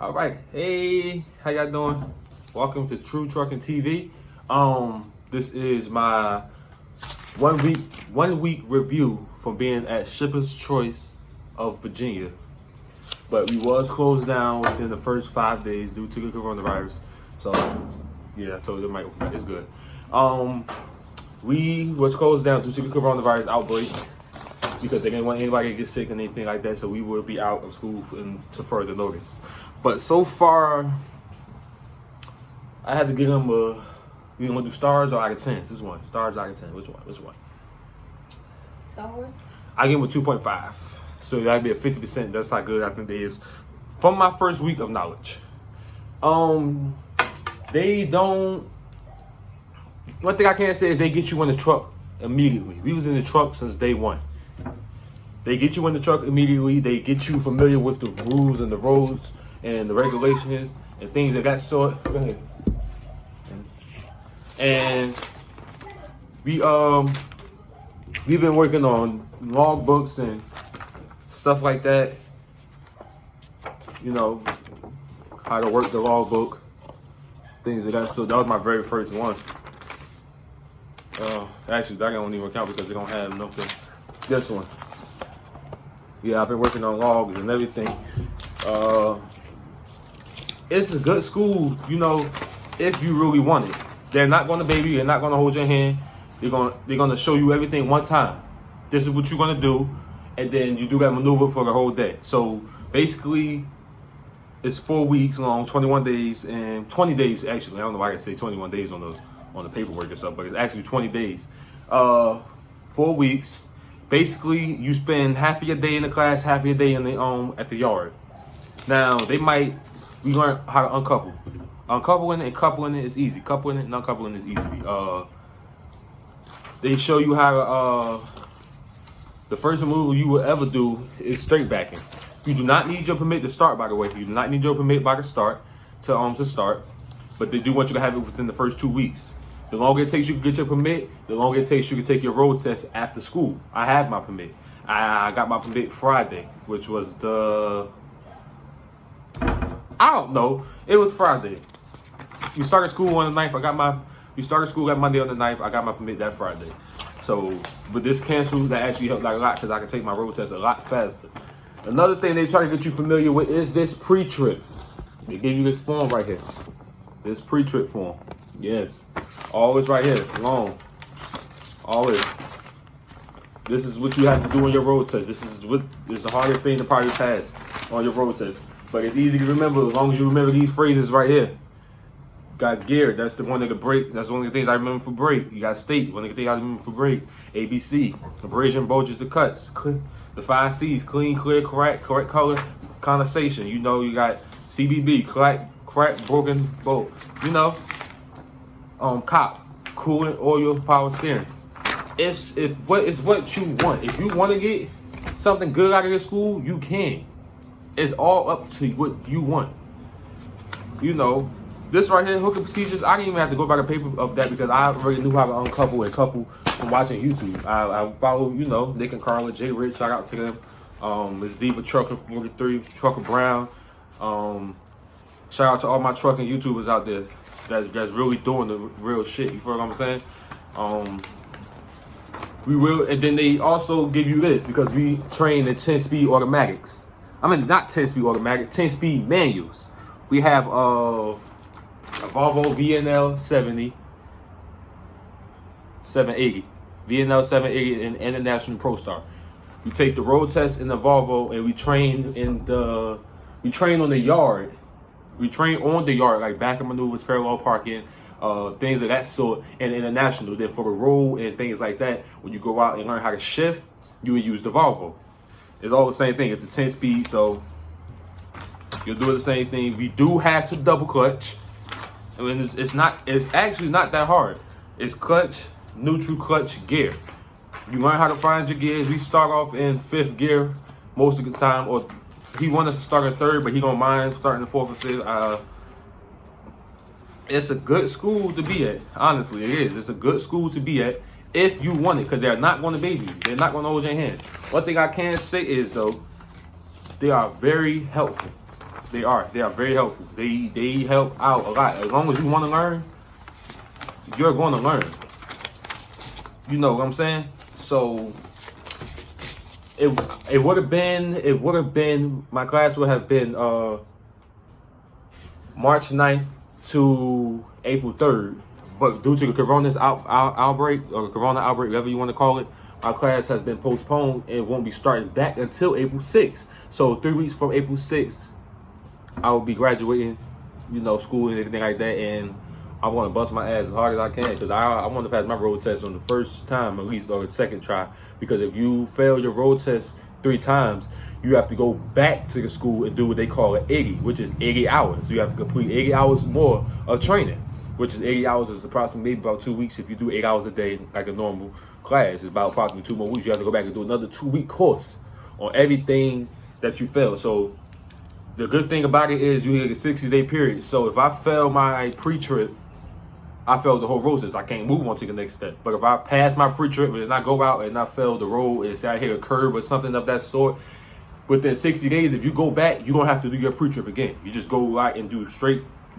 All right, hey, how y'all doing? Welcome to True Trucking TV. This is my one week review from being at Shippers Choice of Virginia. But we was closed down within the first 5 days due to the coronavirus. So yeah, I told you it's good. We was closed down due to the coronavirus outbreak because they didn't want anybody to get sick and anything like that. So we would be out of school to further notice. But so far, I had to give them a. You want to do stars or out of 10? Which one? Stars out of 10. Which one? Stars. I give them a 2.5. So that'd be a 50%. That's how good I think they is. From my first week of knowledge. They don't. One thing I can say is they get you in the truck immediately. We was in the truck since day one. They get you in the truck immediately. They get you familiar with the rules and the roads and the regulations and things of that sort. Go ahead. And we've been working on log books and stuff like that. You know, how to work the log book, things of that sort. That was my very first one. Actually, that don't even count because they don't have nothing. This one. Yeah, I've been working on logs and everything. It's a good school, you know, if you really want it. They're not going to baby you. They're not going to hold your hand. They're going to show you everything one time. This is what you're going to do, and then you do that maneuver for the whole day. So basically, it's 4 weeks long, 21 days, and 20 days actually. I don't know why I say 21 days on the paperwork or stuff, but it's actually 20 days. 4 weeks. Basically, you spend half of your day in the class, half of your day in the at the yard. Now we learn how to uncouple. Uncoupling and coupling it is easy. Coupling it and uncoupling is easy. They show you how to. The first maneuver you will ever do is straight backing. You do not need your permit to start, by the way. You do not need your permit by the start to start, but they do want you to have it within the first 2 weeks. The longer it takes you to get your permit, the longer it takes you to take your road test after school. I have my permit. I got my permit Friday, which was I don't know. It was Friday. We started school on the 9th. We started school that Monday on the 9th. I got my permit that Friday. So with this cancel, that actually helped like a lot because I can take my road test a lot faster. Another thing they try to get you familiar with is this pre-trip. They give you this form right here. This pre-trip form. Yes. Always right here. Long. Always. This is what you have to do on your road test. This is the hardest thing to probably pass on your road test. But it's easy to remember as long as you remember these phrases right here. Got gear. That's one of the brake. That's one of the things I remember for brake. You got state. One of the things I remember for brake. ABC. Abrasion, bulges, the cuts. The 5 C's. Clean, clear, correct color, condensation. You know, you got CBB. Crack, broken bolt. You know. Cop. Coolant, oil, power steering. It's what you want. If you want to get something good out of your school, you can. It's all up to what you want. You know. This right here, hookup procedures, I didn't even have to go by the paper of that because I already knew how to uncouple and couple from watching YouTube. I follow, you know, Nick and Carla, Jay Rich, shout out to them. Miss Diva Trucker 43, Trucker Brown. Shout out to all my trucking YouTubers out there that's really doing the real shit. You feel what I'm saying? We will, and then they also give you this because we train in 10-speed automatics. I mean, not 10-speed automatic, 10-speed manuals. We have a Volvo VNL 780, VNL 780 and International Pro Star. We take the road test in the Volvo and we train on the yard. We train on the yard, like backing maneuvers, parallel parking, things of that sort, and international. Then for the road and things like that, when you go out and learn how to shift, you would use the Volvo. It's all the same thing. It's a 10-speed, so you'll do the same thing. We do have to double clutch. I mean, it's actually not that hard. It's clutch, neutral, clutch, gear. You learn how to find your gears. We start off in 5th gear most of the time, or he wants us to start in 3rd, but he don't mind starting in 4th or 5th. It's a good school to be at. Honestly, it is. It's a good school to be at if you want it, because they're not going to baby you. They're not going to hold your hand. One thing I can say is, though, they are very helpful. They are very helpful. They help out a lot. As long as you want to learn, you're going to learn. You know what I'm saying? So it would have been my class would have been March 9th to April 3rd. But due to the corona outbreak, whatever you want to call it, my class has been postponed and won't be starting back until April 6th. So 3 weeks from April 6th, I will be graduating, you know, school and everything like that. And I want to bust my ass as hard as I can because I want to pass my road test on the first time at least, or the second try. Because if you fail your road test 3 times, you have to go back to the school and do what they call an 80, which is 80 hours. So you have to complete 80 hours more of training, which is 80 hours is approximately maybe about 2 weeks. If you do 8 hours a day, like a normal class, it's about approximately 2 more weeks. You have to go back and do another 2-week course on everything that you failed. So the good thing about it is you get a 60-day period. So if I fail my pre-trip, I failed the whole road test. I can't move on to the next step. But if I pass my pre-trip and I go out and I fail the road and say I hit a curb or something of that sort, within 60 days, if you go back, you don't have to do your pre-trip again. You just go out and you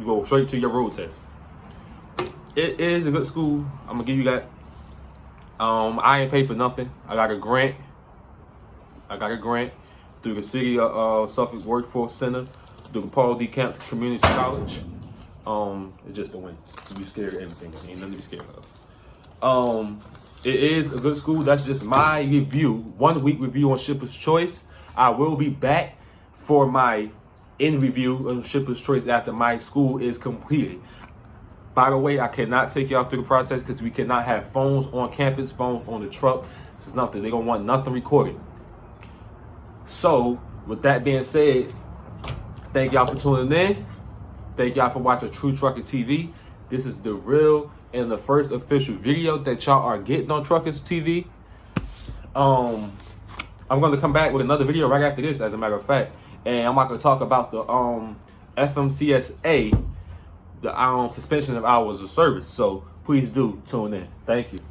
go straight to your road test. It is a good school. I'm gonna give you that. I ain't paid for nothing. I got a grant through the City of Suffolk Workforce Center, through the Paul D. Camp Community College. It's just a win. You be scared of everything. Ain't nothing to be scared of. It is a good school. That's just my review. 1 week review on Shipper's Choice. I will be back for my in review on Shipper's Choice after my school is completed. By the way, I cannot take y'all through the process because we cannot have phones on campus, phones on the truck. This is nothing. They don't want nothing recorded. So, with that being said, thank y'all for tuning in. Thank y'all for watching True Trucker TV. This is the real and the first official video that y'all are getting on Truckers TV. I'm going to come back with another video right after this, as a matter of fact. And I'm not going to talk about the FMCSA, the suspension of hours of service. So please do tune in. Thank you.